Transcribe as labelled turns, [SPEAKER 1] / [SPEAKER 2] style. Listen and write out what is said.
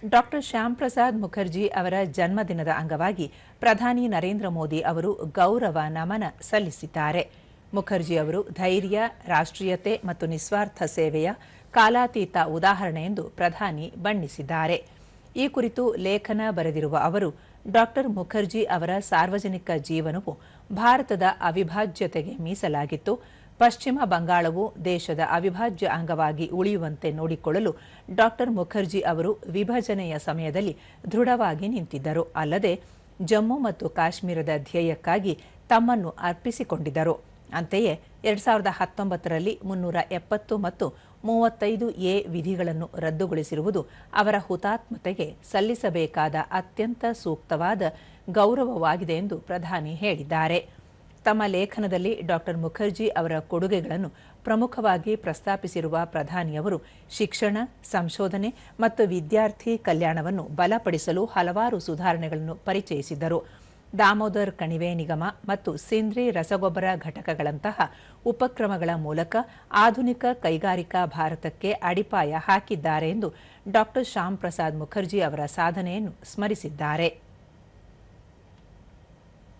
[SPEAKER 1] Doctor Shyam Prasad Mukherjee ಅವರ ಜನ್ಮದಿನದ ಅಂಗವಾಗಿ ಪ್ರಧಾನಿ ನರೇಂದ್ರ ಮೋದಿ ಅವರು ಗೌರವ ನಮನ ಸಲ್ಲಿಸಿದ್ದಾರೆ. ಮುಖರ್ಜಿ ಅವರು ಧೈರ್ಯ, ರಾಷ್ಟ್ರೀಯತೆ ಮತ್ತು ನಿಸ್ವಾರ್ಥ ಸೇವೆಯ ಕಾಲಾತೀತ ಉದಾಹರಣೆ ಎಂದು ಪ್ರಧಾನಿ ಬಣ್ಣಿಸಿದ್ದಾರೆ. ಈ ಕುರಿತು ಲೇಖನ ಬರೆದಿರುವ ಅವರು, ಡಾಕ್ಟರ್ ಮುಖರ್ಜಿ ಅವರ ಸಾರ್ವಜನಿಕ ಜೀವನವು ಭಾರತದ ಅವಿಭಾಜ್ಯತೆಗೆ ಮೀಸಲಾಗಿತ್ತು. ಪಶ್ಚಿಮ ಬಂಗಾಳವು ದೇಶದ ಅವಿಭಾಜ್ಯ ಅಂಗವಾಗಿ ಉಳಿಯುವಂತೆ ನೋಡಿಕೊಳ್ಳಲು ಡಾಕ್ಟರ್ ಮುಖರ್ಜಿ ಅವರು ವಿಭಜನೆಯ ಸಮಯದಲ್ಲಿ ದೃಢವಾಗಿ ನಿಂತಿದ್ದರು. ಅಲ್ಲದೆ ಜಮ್ಮು ಮತ್ತು ಕಾಶ್ಮೀರದ ಧ್ಯೇಯಕ್ಕಾಗಿ ತಮ್ಮನ್ನು ಅರ್ಪಿಸಿಕೊಂಡಿದ್ದರು. ಅಂತೆಯೇ 2019ರಲ್ಲಿ 370 ಮತ್ತು 35A ವಿಧಿಗಳನ್ನು ರದ್ದುಗೊಳಿಸಿರುವುದು ಅವರ ಹುತಾತ್ಮತೆಗೆ ಸಲ್ಲಿಸಬೇಕಾದ ಅತ್ಯಂತ ಸೂಕ್ತವಾದ ಗೌರವವಾಗಿದೆ ಎಂದು ಪ್ರಧಾನಿ ಹೇಳಿದ್ದಾರೆ. ತಮ್ಮ ಲೇಖನದಲ್ಲಿ ಡಾಕ್ಟರ್ ಮುಖರ್ಜಿ ಅವರ ಕೊಡುಗೆಗಳನ್ನು ಪ್ರಮುಖವಾಗಿ ಪ್ರಸ್ತಾಪಿಸಿರುವ ಪ್ರಧಾನಿಯವರು ಶಿಕ್ಷಣ, ಸಂಶೋಧನೆ ಮತ್ತು ವಿದ್ಯಾರ್ಥಿ ಕಲ್ಯಾಣವನ್ನು ಬಲಪಡಿಸಲು ಹಲವಾರು ಸುಧಾರಣೆಗಳನ್ನು ಪರಿಚಯಿಸಿದ್ದರು. ದಾಮೋದರ್ ಕಣಿವೆ ನಿಗಮ ಮತ್ತು ಸಿಂಧ್ರಿ ರಸಗೊಬ್ಬರ ಘಟಕಗಳಂತಹ ಉಪಕ್ರಮಗಳ ಮೂಲಕ ಆಧುನಿಕ ಕೈಗಾರಿಕಾ ಭಾರತಕ್ಕೆ ಅಡಿಪಾಯ ಹಾಕಿದ್ದಾರೆ ಎಂದು ಡಾಕ್ಟರ್ ಶ್ಯಾಮ್ ಪ್ರಸಾದ್ ಮುಖರ್ಜಿ ಅವರ ಸಾಧನೆಯನ್ನು ಸ್ಮರಿಸಿದ್ದಾರೆ.